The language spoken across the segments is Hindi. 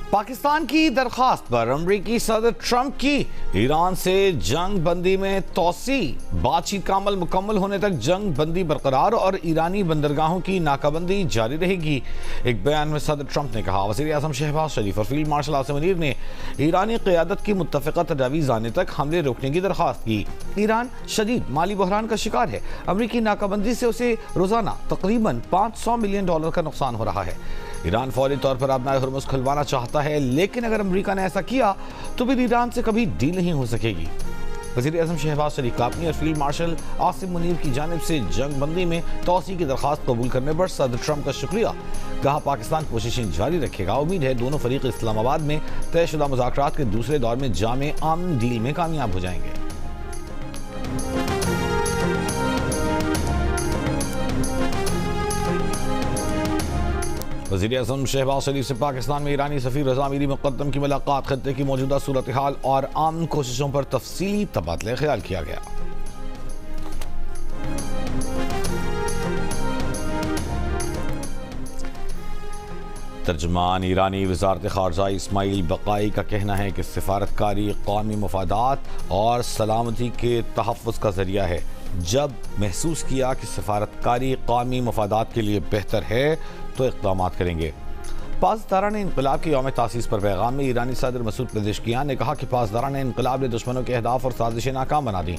पाकिस्तान की दरख्वास्त पर अमरीकी सदर ट्रंप की ईरान से जंग बंदी में तोसी, बातचीत का अमल मुकम्मल होने तक जंग बंदी बरकरार और ईरानी बंदरगाहों की नाकाबंदी जारी रहेगी। एक बयान में सदर ट्रंप ने कहा, वज़ीर आज़म शहबाज शरीफ और फील्ड मार्शल आसिम मुनीर ने ईरानी क़यादत की मुत्तफ़िक़ा तजावीज़ आने तक हमले रोकने की दरख्वास्त की। ईरान शदीद माली बहरान का शिकार है। अमरीकी नाकाबंदी से उसे रोज़ाना तकरीबन $500 मिलियन का नुकसान हो रहा है। ईरान फौरी तौर पर अपना हुर्मुज़ खुलवाना चाहता है, लेकिन अगर अमेरिका ने ऐसा किया तो फिर ईरान से कभी डील नहीं हो सकेगी। वज़ीर आज़म शहबाज शरीफ का अपनी और फील्ड मार्शल आसिम मुनीर की जानिब से जंग बंदी में तोसी की दरख्वास्त कबूल करने पर सदर ट्रंप का शुक्रिया। कहा, पाकिस्तान कोशिशें जारी रखेगा। उम्मीद है दोनों फरीक इस्लामाबाद में तयशुदा मुज़ाकरात के दूसरे दौर में जामे आमन डील में कामयाब हो जाएंगे। वज़ीर आज़म शहबाज शरीफ से पाकिस्तान में ईरानी सफ़ीर रज़ा अमीरी मुक़द्दम की मुलाकात, खत्ते की मौजूदा सूरत हाल और आम कोशिशों पर तफसीली तबादला ख्याल किया गया। तर्जुमान ईरानी वज़ारत ख़ारजा इस्माइल बक़ाई का कहना है कि सिफारतकारी क़ौमी मफादात और सलामती के तहफ़्फ़ुज़ का ज़रिया है। जब महसूस किया कि सिफारतकारी क़ौमी मफादात के लिए बेहतर है तो इक़दामात करेंगे। पासदारान इनक़लाब के यौम तासीस पर पैगाम में ईरानी सदर मसूद पेज़ेश्कियान ने कहा कि पासदारान इनक़लाब ने दुश्मनों के अहदाफ और साजिशें नाकाम बना दी।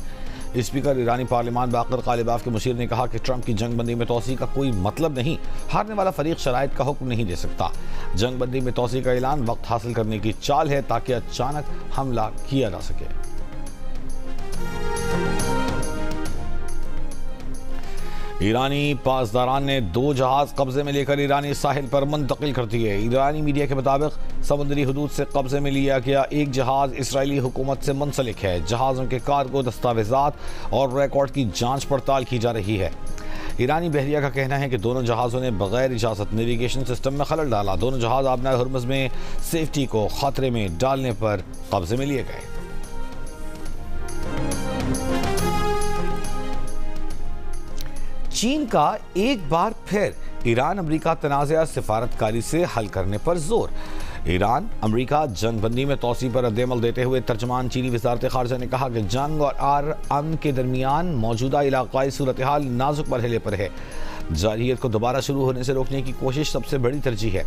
स्पीकर ईरानी पार्लियामान बाक़र ग़ालिबाफ के मुशीर ने कहा कि ट्रंप की जंग बंदी में तोसी का कोई मतलब नहीं, हारने वाला फरीक शराइत का हुक्म नहीं दे सकता। जंग बंदी में तोसी का ऐलान वक्त हासिल करने की चाल है ताकि अचानक हमला किया जा सके। ईरानी पासदारान ने 2 जहाज कब्जे में लेकर ईरानी साहिल पर मुंतकिल कर दिए। ईरानी मीडिया के मुताबिक समुद्री हदूद से कब्जे में लिया गया एक जहाज इसराइली हुकूमत से मुंसलिक है। जहाज़ों के कार्गो, दस्तावेजात और रिकॉर्ड की जांच पड़ताल की जा रही है। ईरानी बहरिया का कहना है कि दोनों जहाज़ों ने बगैर इजाज़त नेविगेशन सिस्टम में खलल डाला। दोनों जहाज़ आबनाए हुर्मुज़ में सेफ्टी को खतरे में डालने पर कब्जे में लिए गए। चीन का एक बार फिर ईरान अमरीका तनाज़ा सिफारतकारी से हल करने पर जोर। ईरान अमरीका जंग बंदी में तोसी पर रद्द-ए-अमल देते हुए तर्जमान चीनी वज़ारत ख़ारजा ने कहा कि जंग और अमन के दरमियान मौजूदा इलाक़ाई सूरत हाल नाजुक मरहले पर है। जारहियत को दोबारा शुरू होने से रोकने की कोशिश सबसे बड़ी तरजीह है।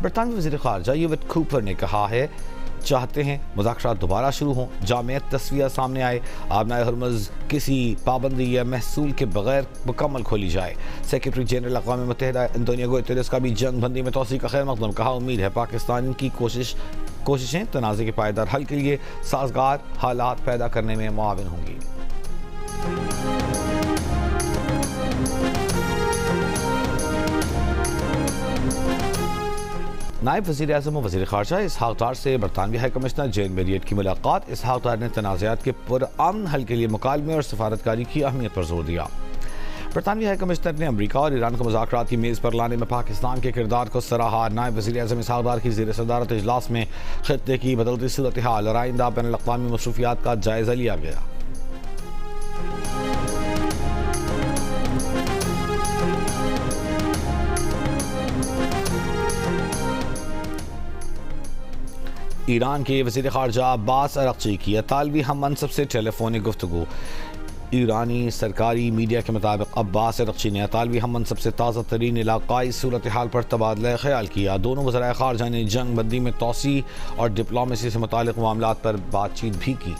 बरतानवी वज़ीर ख़ारजा यूवेट कूपर ने कहा है, चाहते हैं मुज़ाकरात दोबारा शुरू हों, जामियत तस्वीर सामने आए, आबनाए हुर्मुज़ किसी पाबंदी या महसूल के बगैर मुकम्मल खोली जाए। सेक्रेटरी जनरल अक़वाम मुत्तहिदा एंटोनियो गुतेरेस का भी जंग बंदी में तोसी का खैर मक़दम। कहा, उम्मीद है पाकिस्तान की कोशिशें तनाज़े के पायदार हल के लिए साज़गार हालात पैदा करने में मुआविन होंगी। नायब वज़ीर आज़म और वज़ीर ख़ारजा इसहाक़ डार से बरतानवी हाई कमिश्नर जेन मेरियट की मुलाकात। इसहाक़ डार ने तनाज़ात के पुरअमन हल के लिए मुकालमे और सफारतकारी की अहमियत पर जोर दिया। बरतानवी हाई कमिश्नर ने अमरीका और ईरान को मुज़ाकरात की मेज़ पर लाने में पाकिस्तान के किरदार को सराहा। नायब वज़ीर आज़म इसहाक़ डार की ज़ेर सदारत इजलास में ख़ित्ते की बदलती सूरत हाल और आइंदा बैनुल अक़वामी मसरूफ़ियात का जायज़ा लिया गया। ईरान के वज़ीर ख़ारजा अब्बास अरग़ची की अतालवी हम मनसब से टेलीफोनिक गुफ्तगू। ईरानी सरकारी मीडिया के मुताबिक अब्बास अरग़ची ने अतालवी हम मनसब से ताज़ा तरीन इलाक़ाई सूरत हाल पर तबादला ख्याल किया। दोनों वज़राए ख़ारजा ने जंग बंदी में तोसी और डिप्लोमेसी से मुतालिक मामलात पर बातचीत भी की।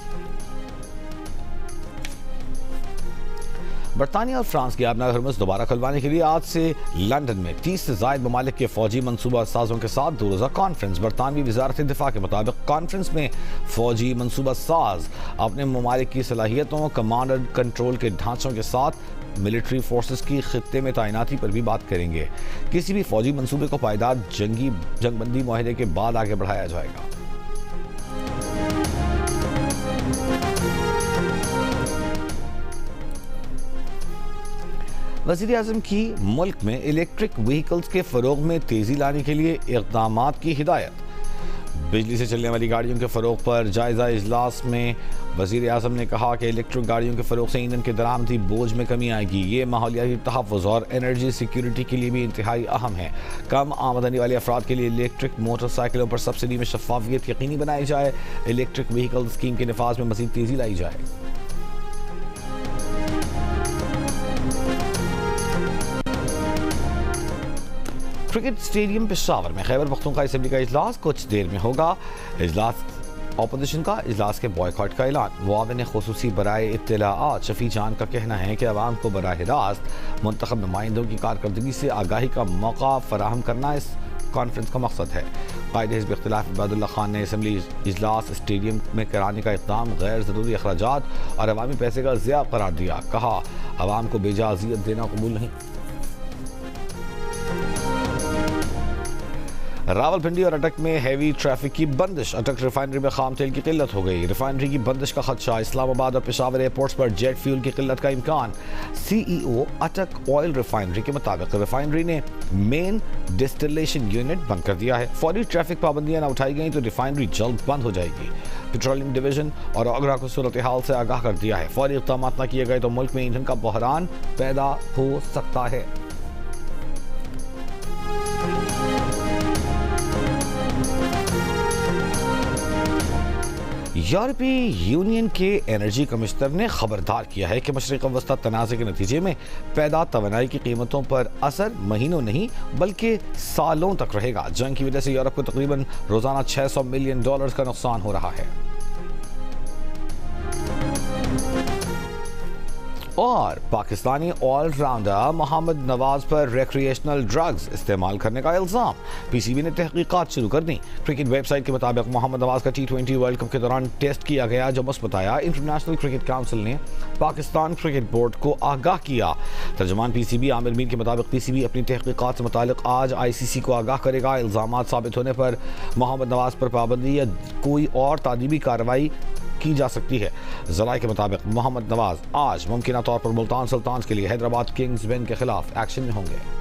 बरतानिया और फ्रांस की आबनाए हुर्मुज़ दोबारा खुलवाने के लिए आज से लंदन में 30 से ज़ायद ममालिक के फौजी मनसूबा साजों के साथ 2 रोज़ा कॉन्फ्रेंस। बरतानवी वज़ारत दिफ़ा के मुताबिक कॉन्फ्रेंस में फौजी मनसूबा साज अपने ममालिक की सलाहियतों, कमांड एंड कंट्रोल के ढांचों के साथ मिलिट्री फोर्सेस की खित्ते में तैनाती पर भी बात करेंगे। किसी भी फौजी मनसूबे को पायदार जंगबंदी मुआहदे के बाद आगे बढ़ाया जाएगा। वज़ीर आज़म की मुल्क में इलेक्ट्रिक व्हीकल्स के फ़रोग़ में तेज़ी लाने के लिए इक़दामात की हिदायत। बिजली से चलने वाली गाड़ियों के फ़रोग पर जायज़ा इजलास में वज़ीर आज़म ने कहा कि इलेक्ट्रिक गाड़ियों के फ़रोग से ईंधन के दरामदी बोझ में कमी आएगी। ये माहौलियाती तहफ़्फ़ुज़ और एनर्जी सिक्योरिटी के लिए भी इंतहाई अहम है। कम आमदनी वाले अफराद के लिए इलेक्ट्रिक मोटरसाइकिलों पर सब्सिडी में शफाफियत यकीनी बनाई जाए। इलेक्ट्रिक व्हीकल स्कीम के नफाज में मज़ीद तेज़ी लाई जाए। क्रिकेट स्टेडियम पेशावर में खैबर पख्तूनख्वा असेंबली का इजलास कुछ देर में होगा। इजलास अपोजिशन का इजलास के बॉयकॉट का ऐलान। मुआविन खुसूसी बराए इत्तलाआत शफी जान का कहना है कि अवाम को बराह रास्त मुंतखब नुमाइंदों की कारकर्दगी से आगाही का मौका फराहम करना इस कॉन्फ्रेंस का मकसद है। कायदे हिज़्ब इख्तिलाफ इबादुल्ला खान ने असम्बली इजलास स्टेडियम में कराने का इक़दाम गैर ज़रूरी अखराजात और अवामी पैसे का ज़िया करार दिया। कहा अवाम को बेजा अज़ियत देना कबूल नहीं। रावलपिंडी और अटक में हैवी ट्रैफिक की बंदिश। अटक रिफाइनरी में खाम तेल की किल्लत हो गई। रिफाइनरी की बंदिश का खदशा। इस्लामाबाद और पेशावर एयरपोर्ट्स पर जेट फ्यूल की किल्लत का इम्कान। CEO अटक ऑयल रिफाइनरी के मुताबिक रिफाइनरी ने मेन डिस्टिलेशन यूनिट बंद कर दिया है। फौरी ट्रैफिक पाबंदियां न उठाई गई तो रिफाइनरी जल्द बंद हो जाएगी। पेट्रोलियम डिवीजन और आगरा को सूरत हाल से आगाह कर दिया है। फौरी इक़दाम न किए गए तो मुल्क में ईंधन का बहरान पैदा हो सकता है। यूरोपीय यूनियन के एनर्जी कमिश्नर ने खबरदार किया है कि मशरिक़ वस्ता तनाज़े के नतीजे में पैदा तवानाई की कीमतों पर असर महीनों नहीं बल्कि सालों तक रहेगा। जंग की वजह से यूरोप को तकरीबन रोजाना $600 मिलियन का नुकसान हो रहा है। और पाकिस्तानी ऑलराउंडर मोहम्मद नवाज पर रिक्रिएशनल ड्रग्स इस्तेमाल करने का इल्ज़ाम। PCB ने तहकीकात शुरू कर दी। क्रिकेट वेबसाइट के मुताबिक मोहम्मद नवाज का T20 वर्ल्ड कप के दौरान टेस्ट किया गया जो मुस्बत आया। इंटरनेशनल क्रिकेट काउंसिल ने पाकिस्तान क्रिकेट बोर्ड को आगाह किया। तर्जुमान PCB आमिर मीर के मुताबिक PCB अपनी तहकीकात से मुतालिक आज ICC को आगाह करेगा। इल्ज़ामात साबित होने पर मोहम्मद नवाज पर पाबंदी या कोई और तादीबी कार्रवाई की जा सकती है। ज़राए के मुताबिक मोहम्मद नवाज आज मुमकिना तौर पर मुल्तान सुल्तान्स के लिए हैदराबाद किंग्स विन के खिलाफ एक्शन में होंगे।